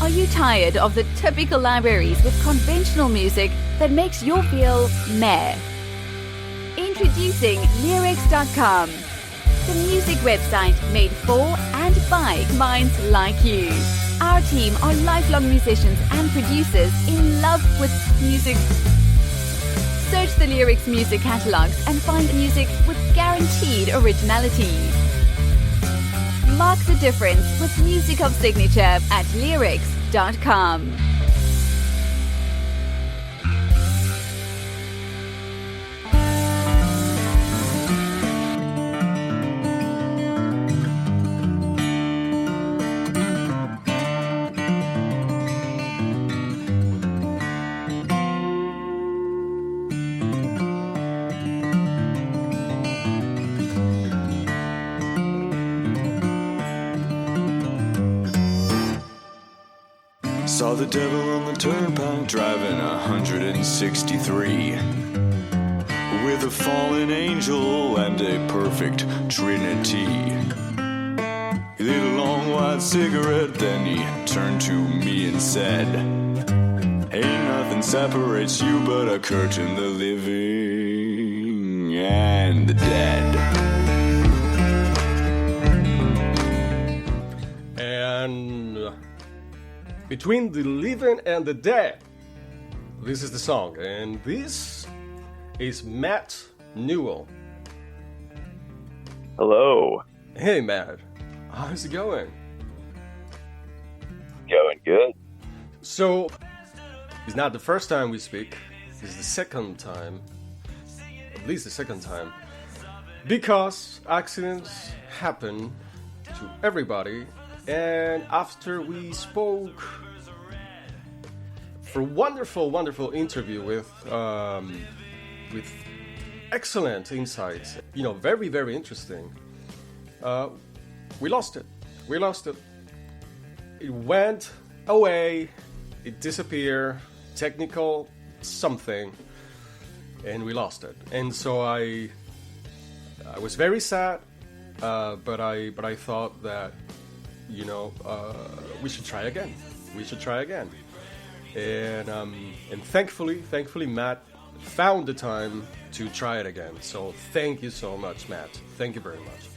Are you tired of the typical libraries with conventional music that makes you feel meh? Introducing Leerecs.com, the music website made for and by minds like you. Our team are lifelong musicians and producers in love with music. Search the Leerecs music catalogs and find music with guaranteed originality. Mark the difference with music of signature at Leerecs.com. Saw the devil on the turnpike driving 163 with a fallen angel and a perfect trinity. He lit a long white cigarette, then he turned to me and said, "Ain't nothing separates you but a curtain, the living and the dead." And between the living and the dead, this is the song, and this is Matt Newell. Hello. Hey Matt, how's it going? Going good. So, it's not the first time we speak, it's the second time, at least the second time, because accidents happen to everybody. And after we spoke for a wonderful, wonderful interview with excellent insights, very, very interesting, we lost it. It went away, it disappeared, technical something, and we lost it. And so I was very sad, but I thought that we should try again. And thankfully, Matt found the time to try it again. So thank you so much, Matt. Thank you very much.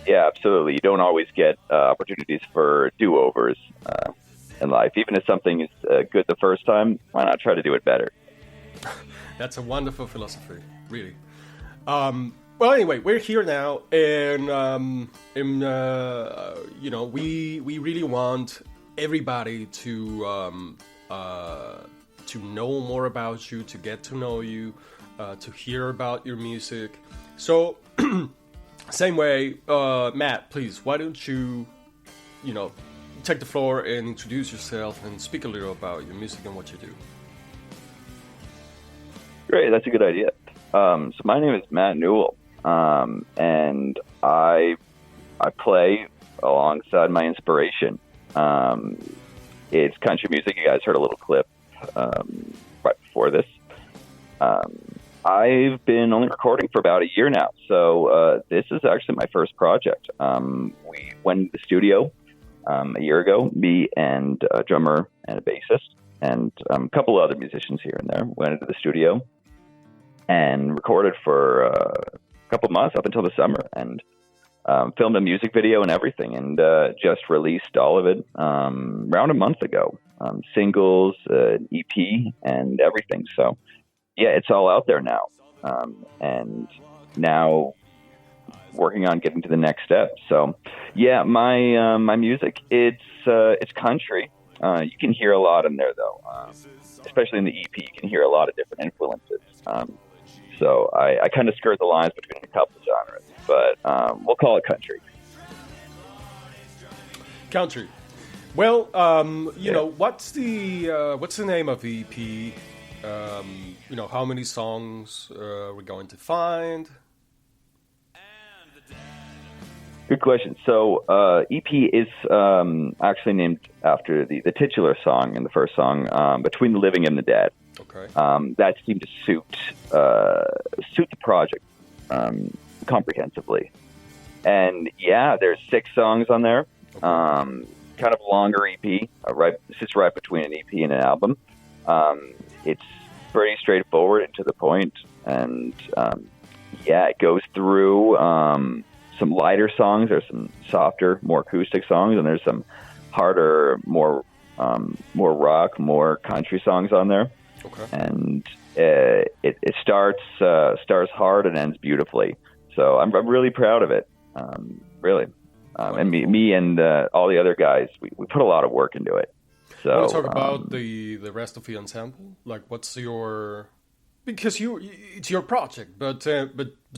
Yeah, absolutely. You don't always get opportunities for do-overs in life. Even if something is good the first time, why not try to do it better? That's a wonderful philosophy, really. Well, anyway, we're here now, and we really want everybody to know more about you, to get to know you, to hear about your music. So, same way, Matt, please, why don't you, take the floor and introduce yourself and speak a little about your music and what you do. Great, that's a good idea. So my name is Matt Newell. And I play alongside my inspiration. It's country music. You guys heard a little clip right before this. I've been only recording for about a year now, so this is actually my first project. We went into the studio a year ago, me and a drummer and a bassist, and a couple other musicians here and there. Went into the studio and recorded for a couple months up until the summer, and filmed a music video and everything, and just released all of it around a month ago. Singles, EP, and everything. So yeah, it's all out there now, and now working on getting to the next step. So yeah, my music, it's country. You can hear a lot in there though, especially in the EP. You can hear a lot of different influences. So I kind of skirt the lines between a couple of genres, but we'll call it country. Country. Well, what's the name of the EP? How many songs we're going to find? Good question. So EP is actually named after the titular song in the first song, Between the Living and the Dead. Okay. That seemed to suit the project comprehensively. And yeah, there's 6 songs on there. Okay. kind of longer EP. It sits right between an EP and an album. It's pretty straightforward and to the point, and it goes through some lighter songs. There's some softer, more acoustic songs, and there's some harder, more rock, more country songs on there. Okay. And it starts hard and ends beautifully. So I'm really proud of it. Really. And me and all the other guys, we put a lot of work into it. So I want to talk about the rest of the ensemble. Like, what's your... Because it's your project, but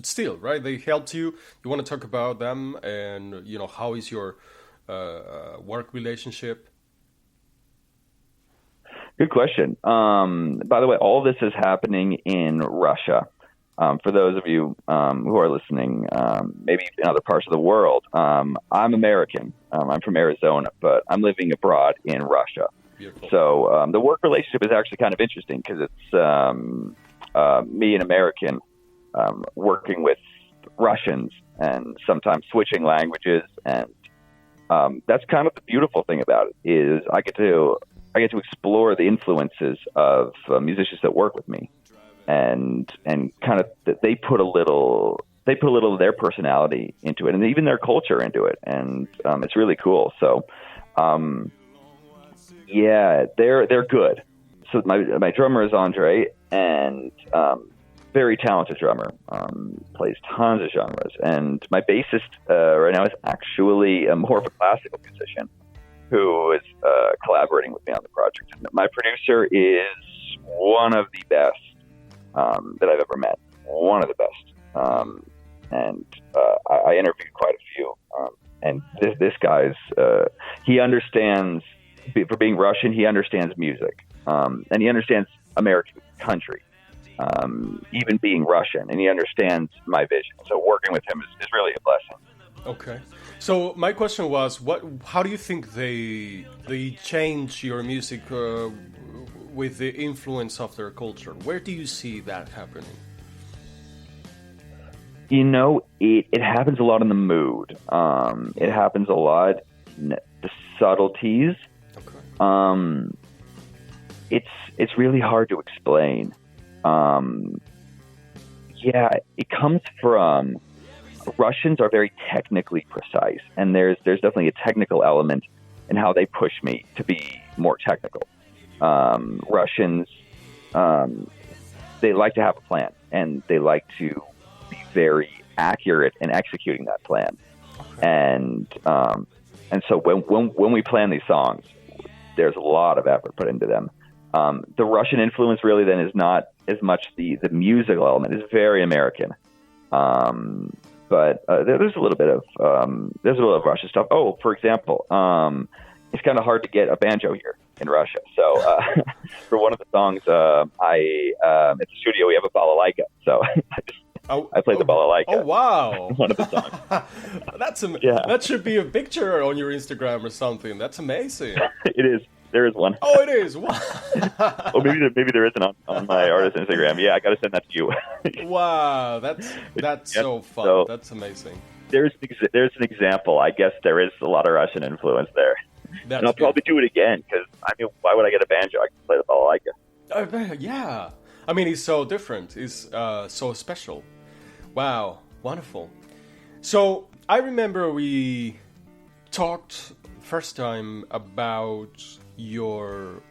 still, right? They helped you. You want to talk about them, and how is your work relationship? Good question. By the way, all this is happening in Russia. For those of you who are listening, maybe in other parts of the world, I'm American. I'm from Arizona, but I'm living abroad in Russia. Beautiful. So the work relationship is actually kind of interesting because it's me, an American, working with Russians and sometimes switching languages. And that's kind of the beautiful thing about it is I get to explore the influences of musicians that work with me. And kind of they put a little of their personality into it, and even their culture into it, and it's really cool. So, they're good. So my drummer is Andre, and very talented drummer, plays tons of genres. And my bassist right now is actually more of a classical musician who is collaborating with me on the project. And my producer is one of the best that I've ever met. One of the best. And I interviewed quite a few. And this guy's, he understands, for being Russian, he understands music. And he understands American country, even being Russian. And he understands my vision. So working with him is really a blessing. Okay. So my question was, how do you think they change your music with the influence of their culture? Where do you see that happening? It happens a lot in the mood. It happens a lot in the subtleties. Okay. It's really hard to explain. It comes from Russians are very technically precise, and there's definitely a technical element in how they push me to be more technical. Russians, they like to have a plan, and they like to be very accurate in executing that plan. And so when we plan these songs, there's a lot of effort put into them. The Russian influence really then is not as much the musical element. It's very American. But there's a little bit of Russian stuff. Oh, for example, it's kind of hard to get a banjo here in Russia. So for one of the songs, at the studio we have a balalaika. So I played the balalaika. Oh wow! One of the songs. That should be a picture on your Instagram or something. That's amazing. It is. There is one. Oh, it is. Wow. Oh, maybe there isn't on my artist Instagram. Yeah, I got to send that to you. Wow, that's so fun. So, that's amazing. There's an example. I guess there is a lot of Russian influence there. That's and I'll probably do it again because why would I get a banjo? I can play the balalaika. Yeah, I mean, it's so different. It's so special. Wow, wonderful. So I remember we talked first time about your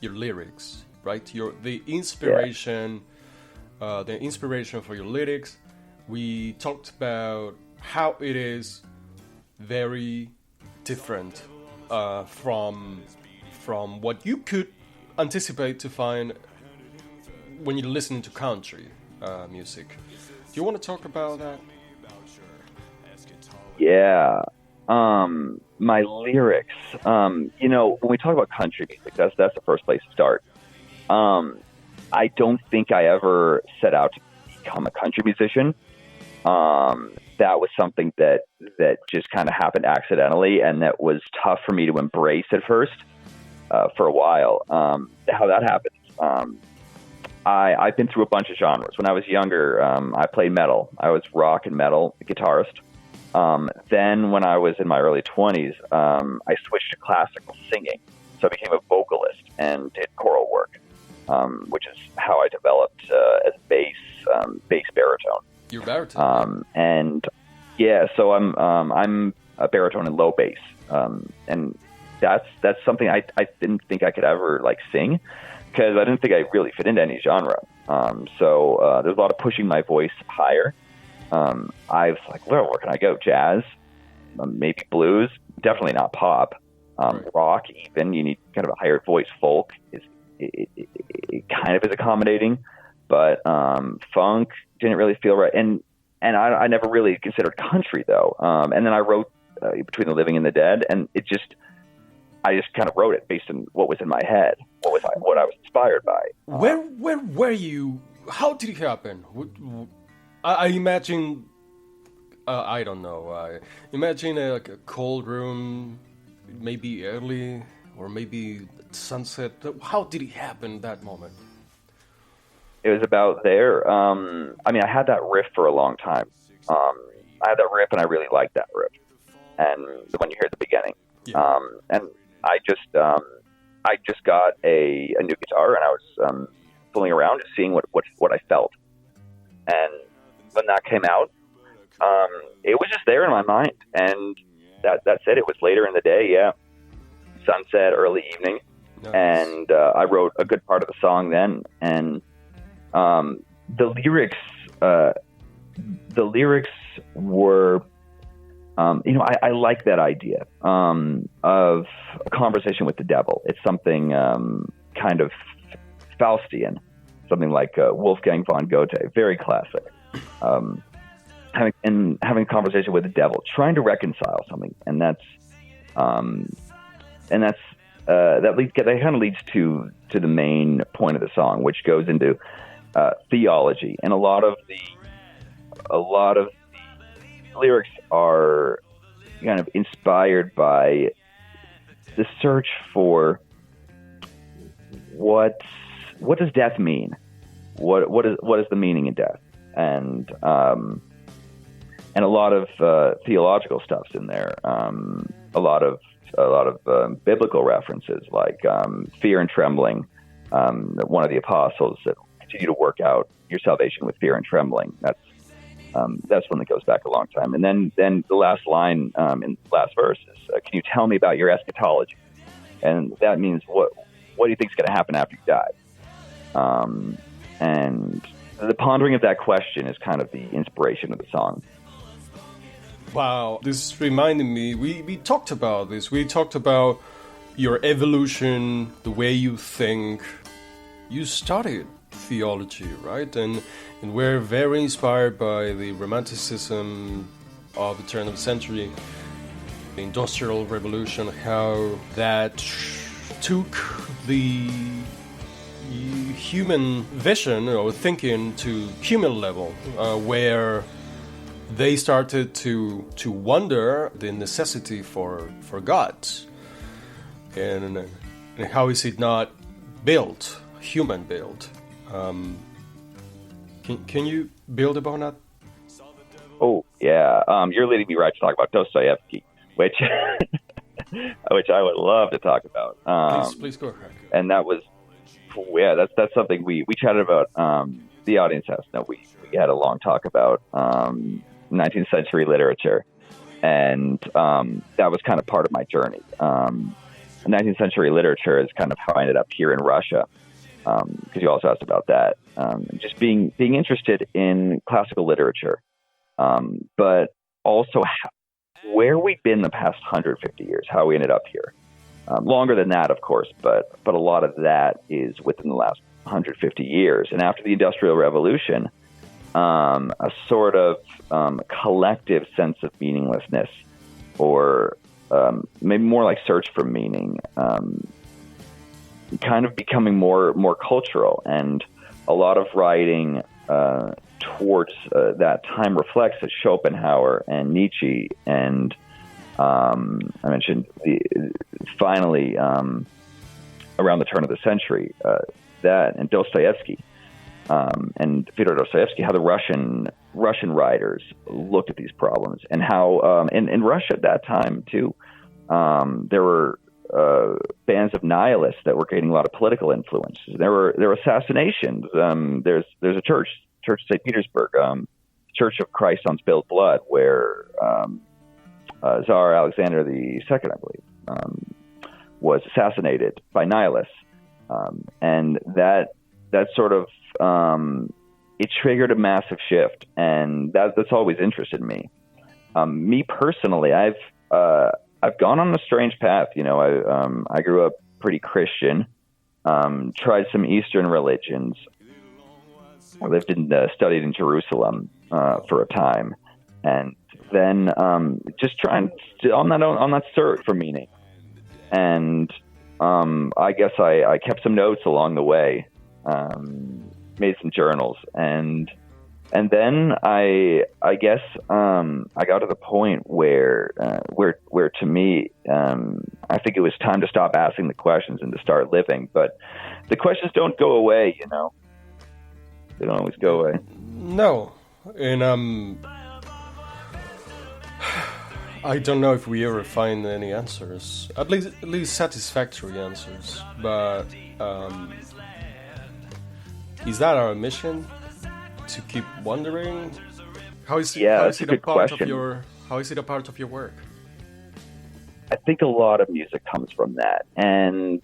lyrics, right? The inspiration for your lyrics. We talked about how it is very different from what you could anticipate to find when you're listening to country music. Do you want to talk about that? Yeah. My lyrics, when we talk about country music, that's the first place to start. I don't think I ever set out to become a country musician. That was something that just kind of happened accidentally, and that was tough for me to embrace at first, for a while. How that happened. I've been through a bunch of genres. When I was younger, I played metal. I was rock and metal guitarist. Then when I was in my early 20s, I switched to classical singing. So I became a vocalist and did choral work, which is how I developed as bass baritone. You're baritone. And yeah, so I'm a baritone and low bass. And that's something I didn't think I could ever like sing, because I didn't think I really fit into any genre. So there's a lot of pushing my voice higher. I was like, well, where can I go? Jazz, maybe blues, definitely not pop. Rock, even, you need kind of a higher voice. Folk it kind of is accommodating, but funk didn't really feel right. And I never really considered country though. And then I wrote Between the Living and the Dead, and I just kind of wrote it based on what was in my head, what I was inspired by. Where were you? How did it happen? I imagine, I don't know. I imagine like a cold room, maybe early or maybe sunset. How did it happen that moment? It was about there. I mean, I had that riff for a long time. I had that riff, and I really liked that riff. And the one you hear at the beginning. Yeah. And I just got a new guitar, and I was fooling around, just seeing what I felt. And when that came out, it was just there in my mind, and that's it. It was later in the day, yeah, sunset, early evening, nice. And I wrote a good part of the song then. And the lyrics were, I like that idea of a conversation with the devil. It's something kind of Faustian, something like Wolfgang von Goethe, very classic. Having a conversation with the devil, trying to reconcile something, and that kind of leads to the main point of the song, which goes into theology, and a lot of the lyrics are kind of inspired by the search for what does death mean? What is the meaning in death? And a lot of theological stuff's in there. A lot of biblical references, like fear and trembling. One of the apostles that continue to work out your salvation with fear and trembling. That's one that goes back a long time. And then the last line in the last verse is, "Can you tell me about your eschatology?" And that means what do you think is going to happen after you die? And the pondering of that question is kind of the inspiration of the song. Wow, this is reminding me, we talked about this. We talked about your evolution, the way you think. You studied theology, right? And we're very inspired by the Romanticism of the turn of the century, the Industrial Revolution, how that took the human vision or thinking to human level, where they started to wonder the necessity for God, and how is it not built, human built? Can you build upon that? Oh yeah, you're leading me right to talk about Dostoyevsky, which I would love to talk about. Please go ahead. And that was, yeah, that's something we chatted about. The audience has to know we had a long talk about 19th century literature, and that was kind of part of my journey. 19th century literature is kind of how I ended up here in Russia, because you also asked about that. Just being interested in classical literature, but also where we've been the past 150 years, how we ended up here. Longer than that, of course, but a lot of that is within the last 150 years. And after the Industrial Revolution, a sort of collective sense of meaninglessness, or maybe more like search for meaning, kind of becoming more cultural. And a lot of writing towards that time reflects that Schopenhauer and Nietzsche, and I mentioned finally around the turn of the century, that, and Dostoyevsky, and Fyodor Dostoyevsky, how the Russian Russian writers looked at these problems, and how in Russia at that time too, there were bands of nihilists that were gaining a lot of political influence. There were assassinations. There's a Church of St. Petersburg, Church of Christ on Spilled Blood, where Tsar Alexander II, I believe, was assassinated by nihilists, and that sort of it triggered a massive shift, and that's always interested me. Me personally, I've gone on a strange path. I grew up pretty Christian, tried some Eastern religions. I lived and studied in Jerusalem for a time, and then just trying on that search for meaning. And I guess I kept some notes along the way, made some journals, and then I guess I got to the point where to me I think it was time to stop asking the questions and to start living. But the questions don't go away, They don't always go away. No, and I don't know if we ever find any answers, at least satisfactory answers. But is that our mission? To keep wondering? How is it a part of your work? I think a lot of music comes from that, and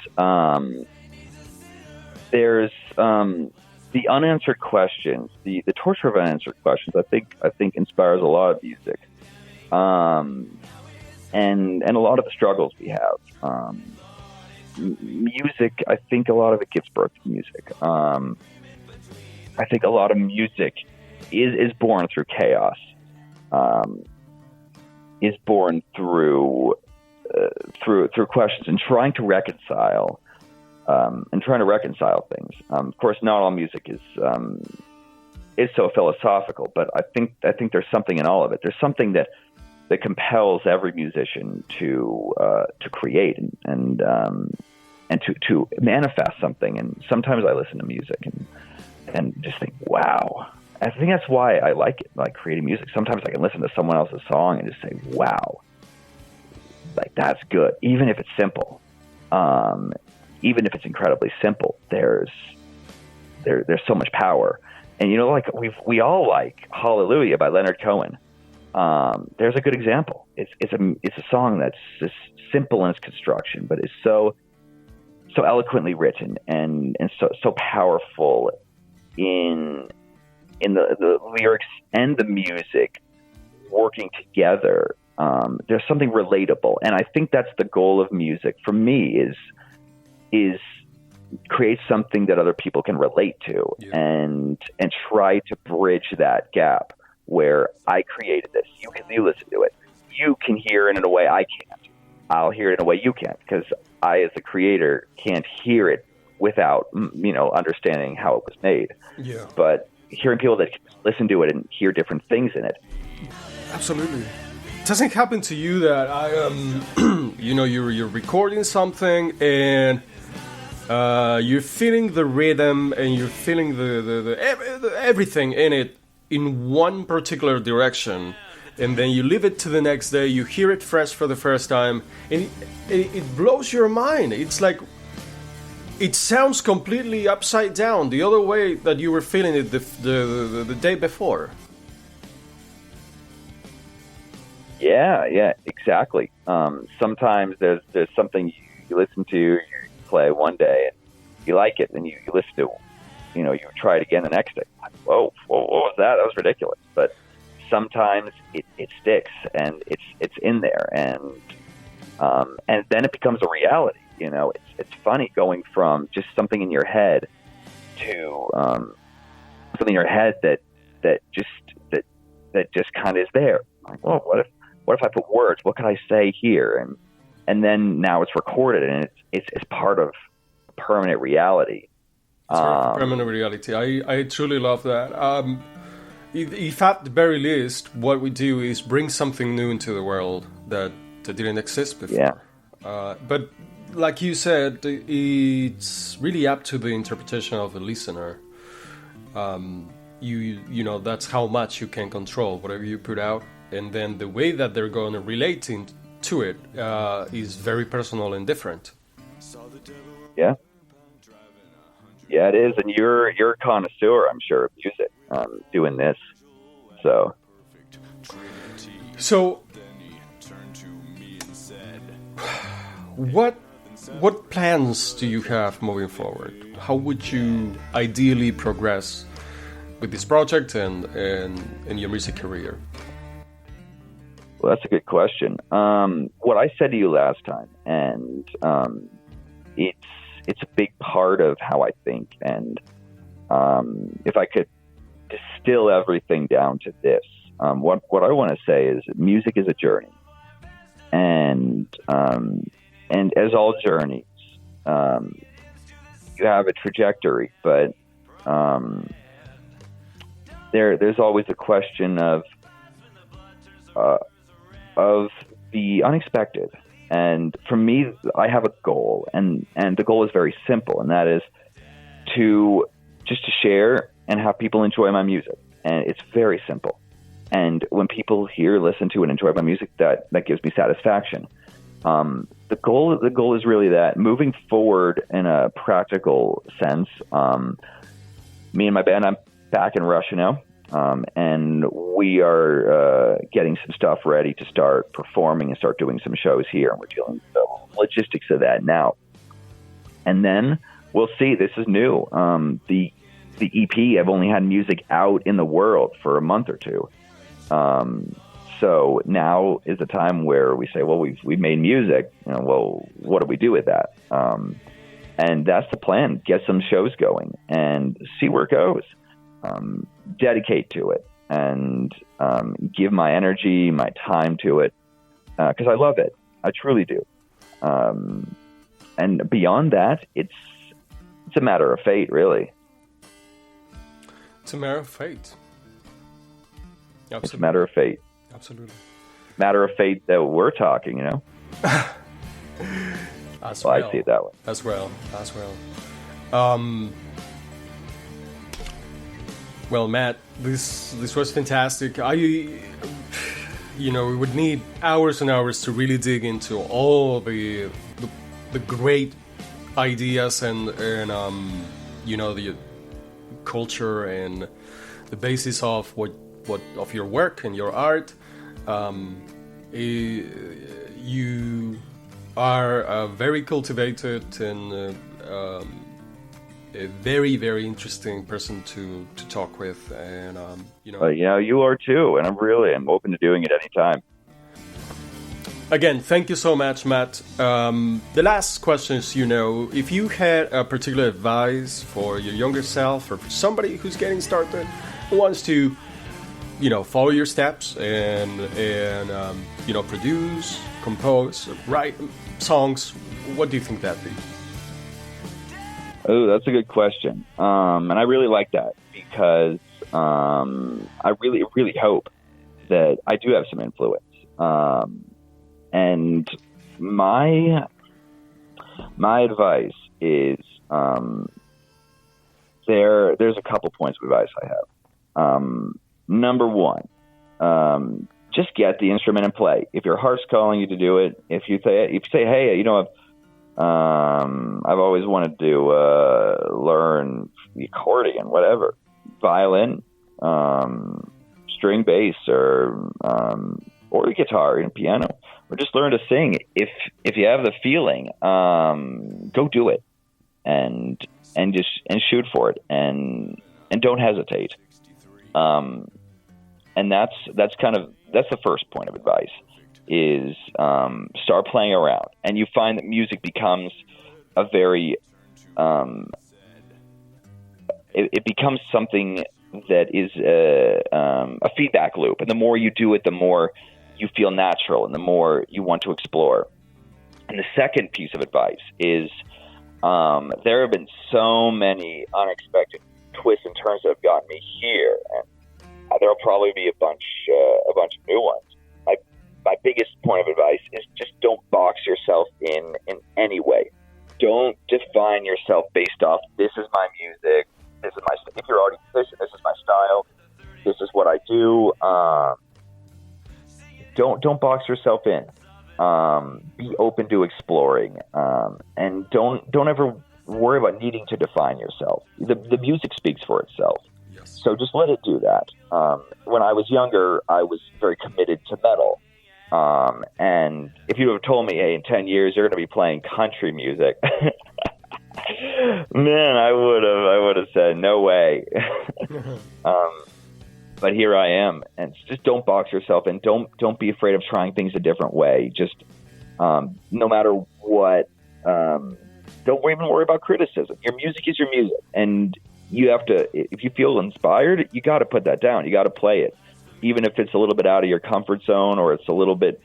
there's the unanswered questions, the torture of unanswered questions. I think inspires a lot of music, and a lot of the struggles we have. Music, I think a lot of it gives birth to music. I think a lot of music is born through chaos, is born through questions and trying to reconcile things. Of course, not all music is so philosophical, but I think there's something in all of it. There's something that compels every musician to create and to manifest something. And sometimes I listen to music and just think, wow. I think that's why I like it, like creating music. Sometimes I can listen to someone else's song and just say, wow, like that's good. Even if it's simple, even if it's incredibly simple, there's so much power. And like we all like Hallelujah by Leonard Cohen. There's a good example. It's a song that's just simple in its construction, but it's so eloquently written and so powerful in the lyrics and the music working together. There's something relatable, and I think that's the goal of music for me is create something that other people can relate to, and try to bridge that gap where I created this. You listen to it. You can hear it in a way I can't. I'll hear it in a way you can't, because I, as a creator, can't hear it without understanding how it was made. Yeah. But hearing people that listen to it and hear different things in it. Absolutely. Does it happen to you that you're recording something and you're feeling the rhythm and you're feeling the everything in it in one particular direction, and then you leave it to the next day, you hear it fresh for the first time, and it blows your mind. It's like it sounds completely upside down, the other way that you were feeling it the day before. Yeah, exactly. Sometimes there's something you listen to, you play one day, and you like it, and you listen to, you try it again the next day. Whoa, what was that? That was ridiculous. But sometimes it sticks, and it's in there, and then it becomes a reality. It's funny going from just something in your head to something in your head that just kind of is there. Like, well, what if I put words? What could I say here? And then now it's recorded, and it's part of permanent reality. Permanent reality. I truly love that. If at the very least, what we do is bring something new into the world that didn't exist before. Yeah. But like you said, it's really up to the interpretation of the listener. you know, that's how much you can control whatever you put out, and then the way that they're going to relate to it is very personal and different. Yeah. Yeah, it is, and you're a connoisseur, I'm sure, of music, doing this. So, what plans do you have moving forward? How would you ideally progress with this project and your music career? Well, that's a good question. What I said to you last time, and it's a big part of how I think, and if I could distill everything down to this, what I want to say is music is a journey, and as all journeys, you have a trajectory, but there's always a question of the unexpected. And for me, I have a goal, and the goal is very simple, and that is to share and have people enjoy my music. And it's very simple. And when people hear, listen to, and enjoy my music, that gives me satisfaction. The goal is really that. Moving forward in a practical sense, me and my band, I'm back in Russia now, and we are getting some stuff ready to start performing and start doing some shows here, and we're dealing with the logistics of that now. And then we'll see. This is new. The EP, I've only had music out in the world for a month or two. So now is the time where we say, well, we've made music. Well, what do we do with that? And that's the plan. Get some shows going and see where it goes. Dedicate to it and give my energy, my time to it, because I love it. I truly do. And beyond that, it's a matter of fate, really. It's a matter of fate. Absolutely. It's a matter of fate. Absolutely. Matter of fate that we're talking, As well, well. I see it that way. As well. Well, Matt, this was fantastic. We would need hours and hours to really dig into all the great ideas and the culture and the basis of what of your work and your art. You are a very cultivated and a very, very interesting person to talk with, and you are too, and I'm open to doing it anytime. Again, thank you so much, Matt. The last question is, if you had a particular advice for your younger self or for somebody who's getting started who wants to, follow your steps and produce, compose, write songs, what do you think that'd be? Oh, that's a good question. And I really like that because I really, really hope that I do have some influence. And my advice is there's a couple points of advice I have. Number one, just get the instrument and play. If your heart's calling you to do it, if you say, hey, I've always wanted to learn the accordion, whatever, violin, string bass, or guitar and piano, or just learn to sing. If you have the feeling, go do it, and shoot for it, and don't hesitate. And that's the first point of advice. Is start playing around, and you find that music becomes a very it becomes something that is a feedback loop, and the more you do it, the more you feel natural, and the more you want to explore. And the second piece of advice is there have been so many unexpected twists and turns that have gotten me here, and there'll probably be a bunch of new ones. My biggest point of advice is just don't box yourself in any way. Don't define yourself based off, this is my music, if you're already a musician, this is my style. do, don't box yourself in. Be open to exploring, and don't ever worry about needing to define yourself. The music speaks for itself. Yes. So just let it do that. When I was younger, I was very committed to metal. And if you have told me, hey, in 10 years, you're going to be playing country music, man, I would have said, no way. But here I am, and just don't box yourself in. Don't be afraid of trying things a different way. Just, no matter what, don't even worry about criticism. Your music is your music, and you have to, if you feel inspired, you got to put that down. You got to play it. Even if it's a little bit out of your comfort zone or it's a little bit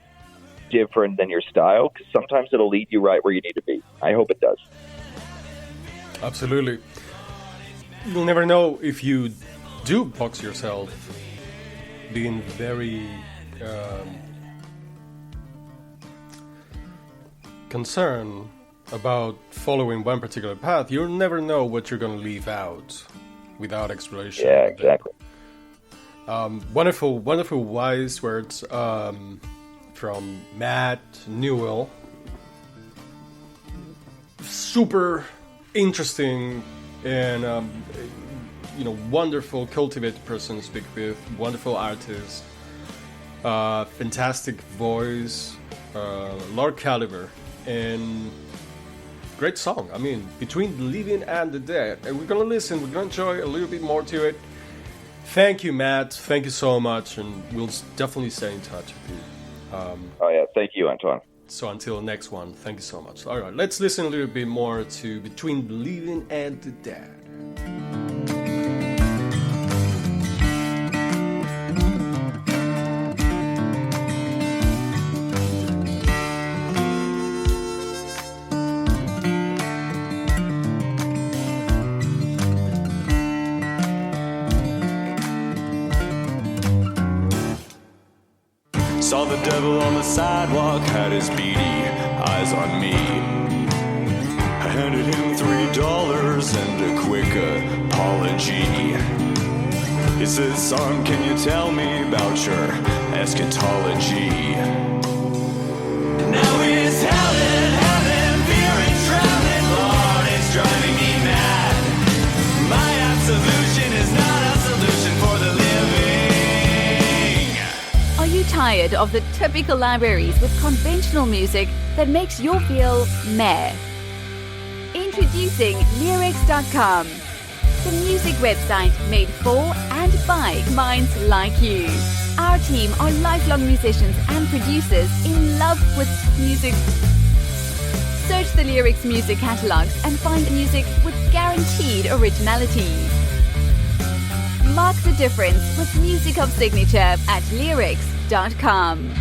different than your style, because sometimes it'll lead you right where you need to be. I hope it does. Absolutely. You'll never know if you do box yourself, being very concerned about following one particular path. You'll never know what you're going to leave out without exploration. Yeah, exactly. Wonderful wise words from Matt Newell. Super interesting and wonderful, cultivated person to speak with. Wonderful artist, fantastic voice, large caliber, and great song. I mean, Between the Living and the Dead. And we're gonna listen. We're gonna enjoy a little bit more to it. Thank you, Matt. Thank you so much, and we'll definitely stay in touch with you. Thank you, Antoine. So until next one, thank you so much. All right, let's listen a little bit more to Between the Living and the Dead. Saw the devil on the sidewalk, had his beady eyes on me. I handed him $3 and a quick apology. He says, son, can you tell me about your eschatology? Now he's having fear and drowning. Lord, it's driving me mad. My absolution is not a solution for the living. Are you tired of the typical libraries with conventional music that makes you feel meh? Introducing Leerecs.com, the music website made for and by minds like you. Our team are lifelong musicians and producers in love with music. Search the Leerecs music catalogs and find music with guaranteed originality. Mark the difference with music of signature at Leerecs.com.